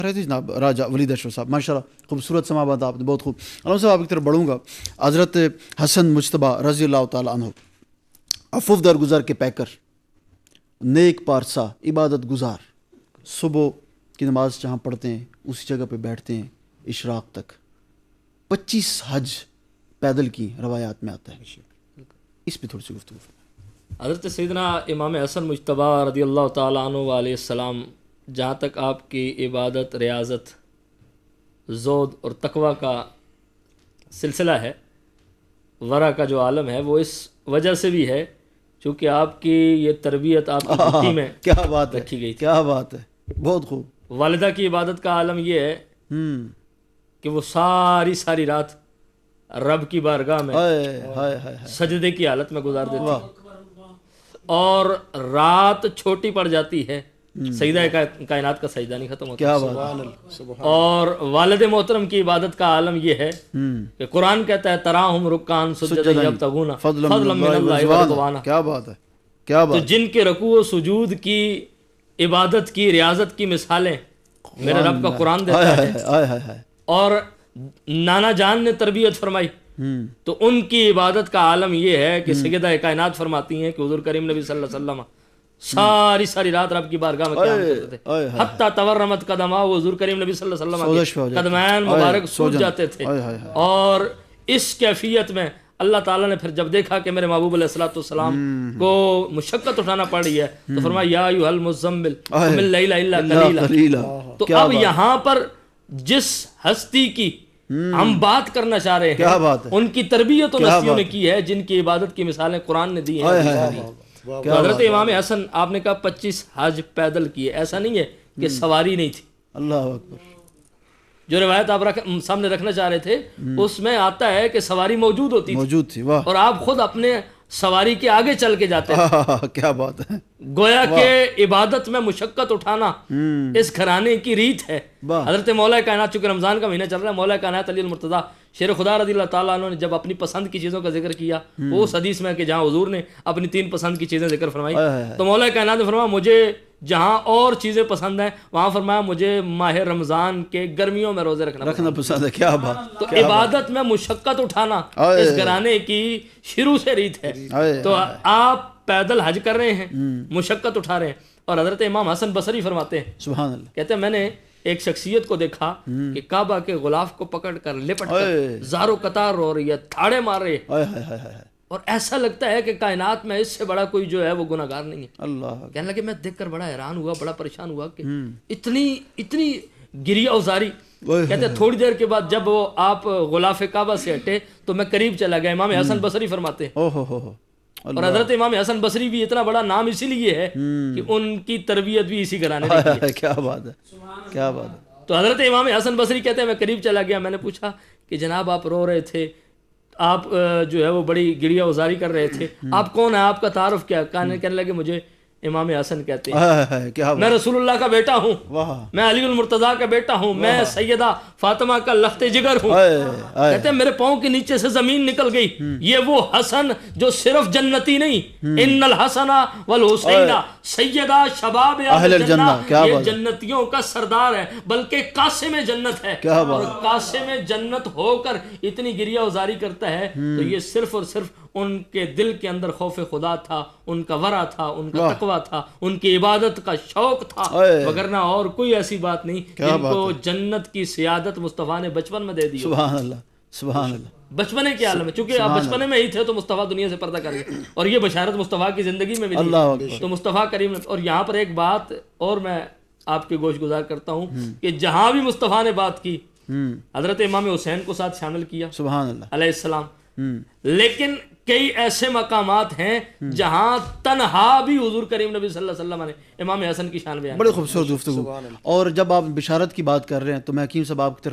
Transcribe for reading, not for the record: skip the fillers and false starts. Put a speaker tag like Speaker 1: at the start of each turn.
Speaker 1: رہے تھے جناب راجہ ولید اشرف صاحب، ماشاء اللہ خوبصورت سماعت آپ نے، بہت خوب۔ علامہ صاحب آپ کی طرف بڑھوں گا۔ حضرت حسن مجتبیٰ رضی اللہ تعالیٰ عنہ، عفو درگزر کے پیکر، نیک پارسا، عبادت گزار، صبح کی نماز جہاں پڑھتے ہیں اسی جگہ پہ بیٹھتے ہیں اشراق تک، 25 حج پیدل کی روایات میں آتا ہے، اس پہ تھوڑی سی گفتگو فرمائیں۔
Speaker 2: حضرت سیدنا امام حسن مجتبیٰ رضی اللہ تعالیٰ عنہ علیہ السلام، جہاں تک آپ کی عبادت، ریاضت، زہد اور تقوی کا سلسلہ ہے، ورع کا جو عالم ہے، وہ اس وجہ سے بھی ہے چونکہ آپ کی یہ تربیت آپ کی مٹی میں
Speaker 1: کیا بات
Speaker 2: رکھی گئی
Speaker 1: ہے،
Speaker 2: تھی۔
Speaker 1: کیا بات ہے، بہت خوب۔
Speaker 2: والدہ کی عبادت کا عالم یہ ہے کہ وہ ساری رات رب کی بارگاہ میں سجدے کی حالت میں گزار دیتی ہے، اور رات چھوٹی پڑ جاتی ہے، سجدہ کائنات کا سجدہ نہیں ختم ہوتا۔
Speaker 1: کیا بات۔
Speaker 2: اور والد محترم کی عبادت کا عالم یہ ہے کہ قرآن کہتا ہے تراہم رکعان سجدا یبتغون فضلا من اللہ ورضوانا۔
Speaker 1: کیا بات ہے، کیا
Speaker 2: تو
Speaker 1: بات۔
Speaker 2: جن کے رکوع و سجود کی، عبادت کی، ریاضت کی مثالیں میرے رب کا قرآن دیتا ہے، اور نانا جان نے تربیت فرمائی، تو ان کی عبادت کا عالم یہ ہے کہ سیدہ کائنات فرماتی ہیں کہ حضور کریم نبی صلی اللہ علیہ وسلم ساری رات رب کی بارگاہ میں قیام کرتے تھے، حتی تورمت قدمہ، وہ حضور کریم نبی صلی اللہ علیہ وسلم کے قدمین مبارک سوج جاتے تھے۔ اور اس کیفیت میں اللہ تعالیٰ نے پھر جب دیکھا کہ میرے محبوب علیہ الصلوۃ والسلام کو مشقت اٹھانا پڑ رہی ہے، تو فرمایا یا ایھا المزمل قم اللیل الا قلیلا۔ تو اب یہاں پر جس ہستی کی ہم بات کرنا چاہ رہے ہیں، ان کی تربیت ان ہستیوں نے کی ہے جن کی عبادت کی مثالیں قرآن نے دی ہیں۔ حضرت امام حسن، آپ نے کہا 25 حج پیدل کیے، ایسا نہیں ہے کہ سواری نہیں تھی۔
Speaker 1: اللہ اکبر۔
Speaker 2: جو روایت آپ سامنے رکھنا چاہ رہے تھے اس میں آتا ہے کہ سواری موجود ہوتی
Speaker 1: تھی، واہ،
Speaker 2: اور آپ خود اپنے سواری کے آگے چل کے جاتے ہیں۔
Speaker 1: کیا بات ہے،
Speaker 2: گویا کہ عبادت میں مشقت اٹھانا اس گھرانے کی ریت ہے۔ حضرت مولا کائنات، چونکہ رمضان کا مہینہ چل رہا ہے، مولا کائنات علی المرتضیٰ شیر خدا رضی اللہ تعالیٰ عنہ نے جب اپنی پسند کی چیزوں کا ذکر کیا، وہ اس حدیث میں کہ جہاں حضور نے اپنی 3 پسند کی چیزیں ذکر فرمائی، تو مولا کائنات نے فرمایا مجھے جہاں اور چیزیں پسند ہیں وہاں فرمایا مجھے ماہ رمضان کے گرمیوں میں روزے رکھنا
Speaker 1: پسند ہے۔ کیا بات۔
Speaker 2: تو عبادت میں مشقت اٹھانا اس گھرانے کی شروع سے ریت ہے۔ تو آپ پیدل حج کر رہے ہیں، مشقت اٹھا رہے ہیں، اور حضرت امام حسن بصری فرماتے ہیں،
Speaker 1: سبحان اللہ،
Speaker 2: کہتے ہیں میں نے ایک شخصیت کو دیکھا کہ کعبہ کے غلاف کو پکڑ کر لپٹ کر زارو قطار رو رہی ہے، تھاڑے مار رہے، اور ایسا لگتا ہے کہ کائنات میں اس سے بڑا کوئی جو ہے وہ گناہگار نہیں ہے۔
Speaker 1: اللہ،
Speaker 2: کہنے لگے میں دیکھ کر بڑا حیران ہوا، بڑا پریشان ہوا کہ اتنی گری اوزاری۔ کہتے ہیں تھوڑی دیر کے بعد جب وہ آپ غلاف کعبہ سے ہٹے تو میں قریب چلا گیا۔ امام حسن بصری فرماتے ہیں، اور حضرت امام حسن بصری بھی اتنا بڑا نام اسی لیے ہے کہ ان کی تربیت بھی اسی گھرانے نے کی ہے۔
Speaker 1: کیا بات ہے، کیا بات ہے۔
Speaker 2: تو حضرت امام حسن بصری کہتے ہیں میں قریب چلا گیا، میں نے پوچھا کہ جناب آپ رو رہے تھے، آپ جو ہے وہ بڑی گریہ وزاری کر رہے تھے، آپ کون ہیں، آپ کا تعارف کیا؟ کہنے لگے مجھے امام حسن کہتے ہیں، میں رسول اللہ کا بیٹا ہوں، میں علی المرتضیٰ کا بیٹا ہوں، میں سیدہ فاطمہ کا لخت جگر ہوں۔ کہتے ہیں میرے پاؤں کے نیچے سے زمین نکل گئی۔ یہ وہ حسن جو صرف جنتی نہیں، ان الحسن والحسین سیدہ شباب اہل الجنہ، یہ جنتیوں کا سردار ہے، بلکہ قاسم جنت ہے، اور قاسم جنت ہو کر اتنی گریہ وزاری کرتا ہے تو یہ صرف اور صرف ان کے دل کے اندر خوف خدا تھا، ان کا ورع تھا، ان کا تقویٰ تھا، ان کی عبادت کا شوق تھا، وگرنہ اور کوئی ایسی بات نہیں۔ جن کو جنت کی سیادت مصطفیٰ نے بچپن میں دے دی۔
Speaker 1: سبحان اللہ، سبحان اللہ۔
Speaker 2: بچپنے کے عالم میں، چونکہ آپ بچپنے میں ہی تھے تو مصطفیٰ دنیا سے پردہ کر گئے، اور یہ بشارت مصطفیٰ کی زندگی میں ملی تو مصطفیٰ کریم۔ اور یہاں پر ایک بات اور میں آپ کے گوش گزار کرتا ہوں کہ جہاں بھی مصطفیٰ نے بات کی، حضرت امام حسین کو ساتھ شامل کیا، سبحان اللہ علیہ السلام، لیکن کئی ایسے مقامات ہیں جہاں تنہا بھی حضور کریم نبی صلی اللہ علیہ وسلم نے امام حسن کی شان بیان۔
Speaker 1: بڑی خوبصورت گفتگو۔ اور جب آپ بشارت کی بات کر رہے ہیں تو میں حکیم صاحب آپ کی طرف